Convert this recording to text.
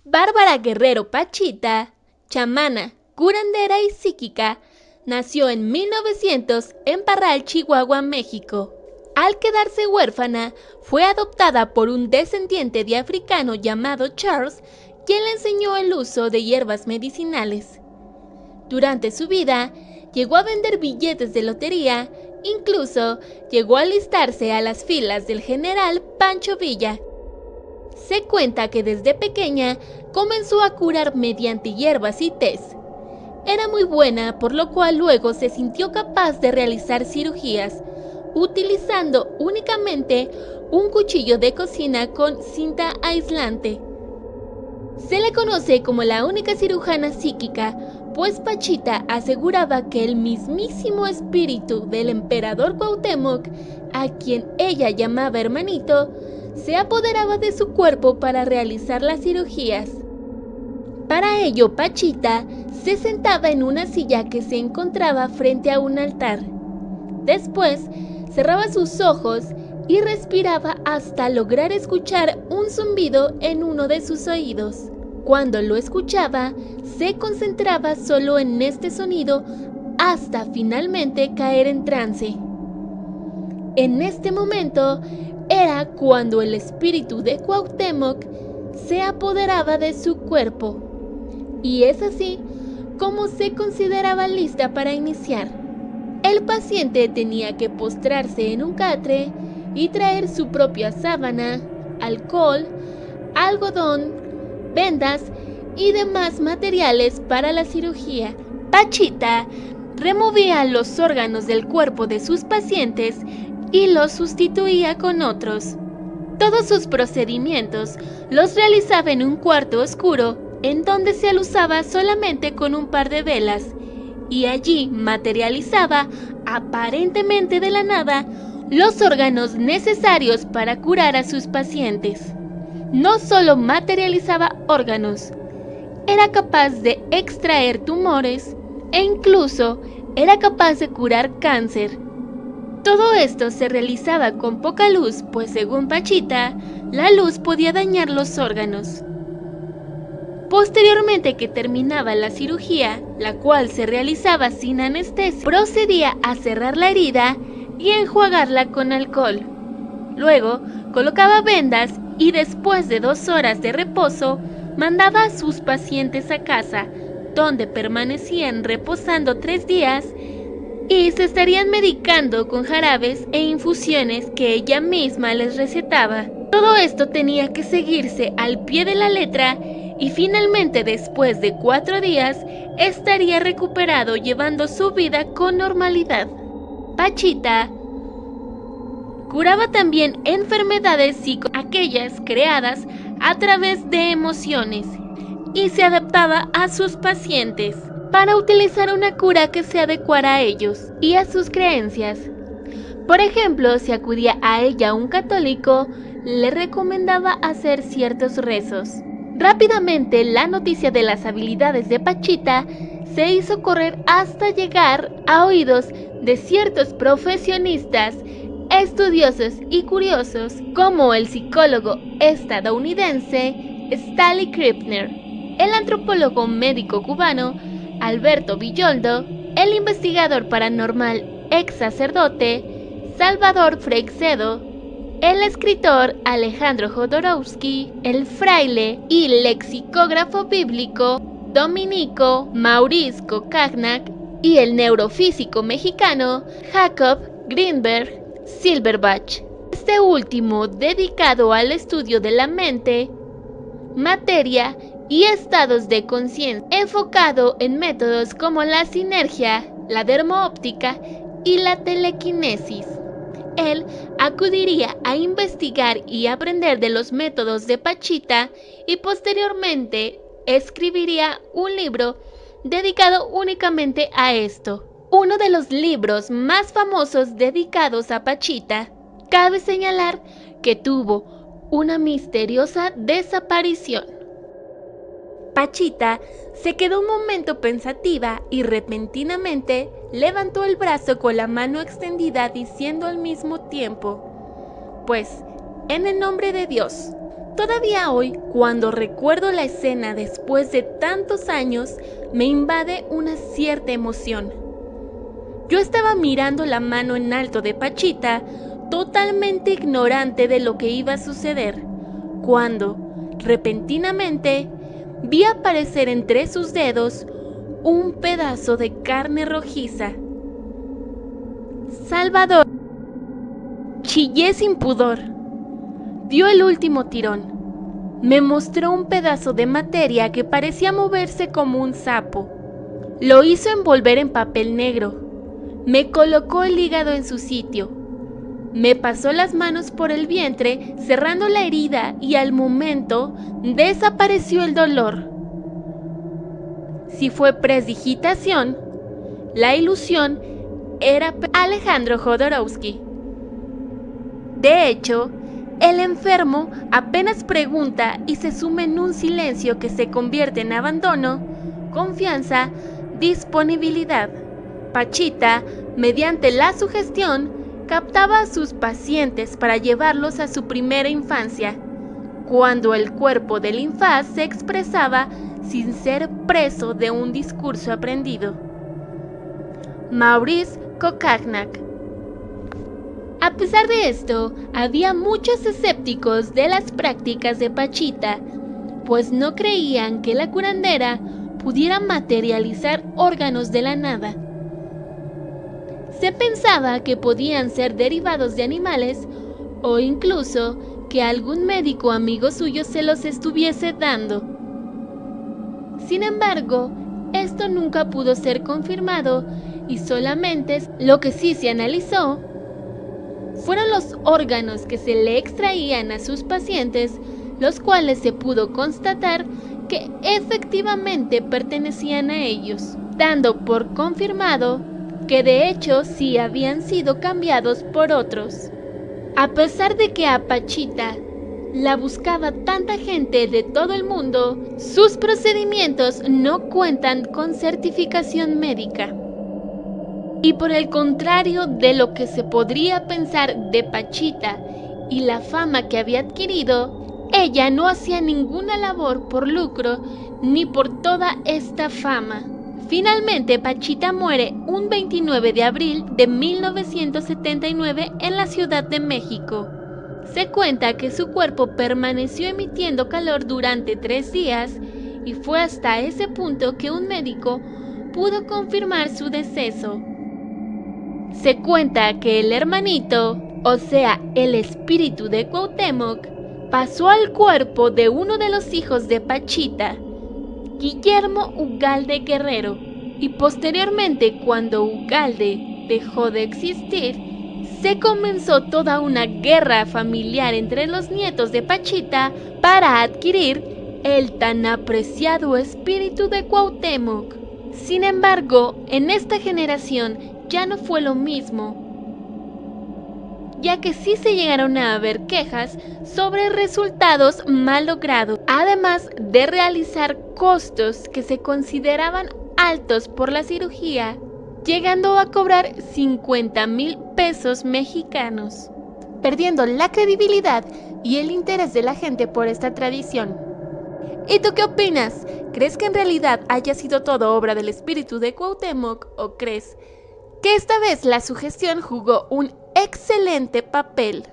Bárbara Guerrero Pachita, chamana, curandera y psíquica, nació en 1900 en Parral, Chihuahua, México. Al quedarse huérfana, fue adoptada por un descendiente de africano llamado Charles, quien le enseñó el uso de hierbas medicinales. Durante su vida, llegó a vender billetes de lotería, incluso llegó a alistarse a las filas del general Pancho Villa. Se cuenta que desde pequeña comenzó a curar mediante hierbas y tés. Era muy buena, por lo cual luego se sintió capaz de realizar cirugías, utilizando únicamente un cuchillo de cocina con cinta aislante. Se le conoce como la única cirujana psíquica, pues Pachita aseguraba que el mismísimo espíritu del emperador Cuauhtémoc, a quien ella llamaba hermanito, se apoderaba de su cuerpo para realizar las cirugías. Para ello, Pachita se sentaba en una silla que se encontraba frente a un altar. Después, cerraba sus ojos y respiraba hasta lograr escuchar un zumbido en uno de sus oídos. Cuando lo escuchaba, se concentraba solo en este sonido hasta finalmente caer en trance. En este momento era cuando el espíritu de Cuauhtémoc se apoderaba de su cuerpo, y es así como se consideraba lista para iniciar. El paciente tenía que postrarse en un catre y traer su propia sábana, alcohol, algodón, vendas y demás materiales para la cirugía. Pachita removía los órganos del cuerpo de sus pacientes y los sustituía con otros. Todos sus procedimientos los realizaba en un cuarto oscuro, en donde se alusaba solamente con un par de velas, y allí materializaba, aparentemente de la nada, los órganos necesarios para curar a sus pacientes. No solo materializaba órganos, era capaz de extraer tumores e incluso era capaz de curar cáncer. Todo esto se realizaba con poca luz, pues según Pachita, la luz podía dañar los órganos. Posteriormente que terminaba la cirugía, la cual se realizaba sin anestesia, procedía a cerrar la herida y enjuagarla con alcohol. Luego, colocaba vendas y después de 2 horas de reposo, mandaba a sus pacientes a casa, donde permanecían reposando 3 días y se estarían medicando con jarabes e infusiones que ella misma les recetaba. Todo esto tenía que seguirse al pie de la letra y finalmente después de 4 días estaría recuperado llevando su vida con normalidad. Pachita curaba también enfermedades aquellas creadas a través de emociones y se adaptaba a sus pacientes para utilizar una cura que se adecuara a ellos y a sus creencias. Por ejemplo, si acudía a ella un católico, le recomendaba hacer ciertos rezos. Rápidamente, la noticia de las habilidades de Pachita se hizo correr hasta llegar a oídos de ciertos profesionistas, estudiosos y curiosos, como el psicólogo estadounidense Stanley Krippner, el antropólogo médico cubano Alberto Villoldo, el investigador paranormal ex sacerdote Salvador Freixedo, el escritor Alejandro Jodorowsky, el fraile y lexicógrafo bíblico dominico Maurice Cognac y el neurofísico mexicano Jacob Greenberg Silverbach. Este último dedicado al estudio de la mente, materia y estados de conciencia, enfocado en métodos como la sinergia, la dermoóptica y la telequinesis. Él acudiría a investigar y aprender de los métodos de Pachita y posteriormente escribiría un libro dedicado únicamente a esto. Uno de los libros más famosos dedicados a Pachita. Cabe señalar que tuvo una misteriosa desaparición. Pachita se quedó un momento pensativa y repentinamente levantó el brazo con la mano extendida diciendo al mismo tiempo: pues, en el nombre de Dios, Todavía hoy, cuando recuerdo la escena después de tantos años, me invade una cierta emoción. Yo estaba mirando la mano en alto de Pachita, totalmente ignorante de lo que iba a suceder, cuando, repentinamente, vi aparecer entre sus dedos un pedazo de carne rojiza. Salvador chillé sin pudor. Dio el último tirón. Me mostró un pedazo de materia que parecía moverse como un sapo. Lo hizo envolver en papel negro. Me colocó el hígado en su sitio. Me pasó las manos por el vientre, cerrando la herida, y al momento desapareció el dolor. Si fue presdigitación, la ilusión era Alejandro Jodorowsky. De hecho, el enfermo apenas pregunta y se sume en un silencio que se convierte en abandono, confianza, disponibilidad. Pachita, mediante la sugestión, captaba a sus pacientes para llevarlos a su primera infancia, cuando el cuerpo del infaz se expresaba sin ser preso de un discurso aprendido. Maurice Kokachnak. A pesar de esto, había muchos escépticos de las prácticas de Pachita, pues no creían que la curandera pudiera materializar órganos de la nada. Se pensaba que podían ser derivados de animales o incluso que algún médico amigo suyo se los estuviese dando. Sin embargo, esto nunca pudo ser confirmado y solamente lo que sí se analizó fueron los órganos que se le extraían a sus pacientes, los cuales se pudo constatar que efectivamente pertenecían a ellos, dando por confirmado que de hecho sí habían sido cambiados por otros. A pesar de que a Pachita la buscaba tanta gente de todo el mundo, sus procedimientos no cuentan con certificación médica. Y por el contrario de lo que se podría pensar de Pachita y la fama que había adquirido, ella no hacía ninguna labor por lucro ni por toda esta fama. Finalmente, Pachita muere un 29 de abril de 1979 en la Ciudad de México. Se cuenta que su cuerpo permaneció emitiendo calor durante 3 días y fue hasta ese punto que un médico pudo confirmar su deceso. Se cuenta que el hermanito, o sea, el espíritu de Cuauhtémoc, pasó al cuerpo de uno de los hijos de Pachita, Guillermo Ugalde Guerrero, y posteriormente, cuando Ugalde dejó de existir, se comenzó toda una guerra familiar entre los nietos de Pachita para adquirir el tan apreciado espíritu de Cuauhtémoc. Sin embargo, en esta generación ya no fue lo mismo, ya que sí se llegaron a haber quejas sobre resultados mal logrados, además de realizar costos que se consideraban altos por la cirugía, llegando a cobrar 50,000 pesos mexicanos, perdiendo la credibilidad y el interés de la gente por esta tradición. ¿Y tú qué opinas? ¿Crees que en realidad haya sido todo obra del espíritu de Cuauhtémoc o crees que esta vez la sugestión jugó un excelente papel?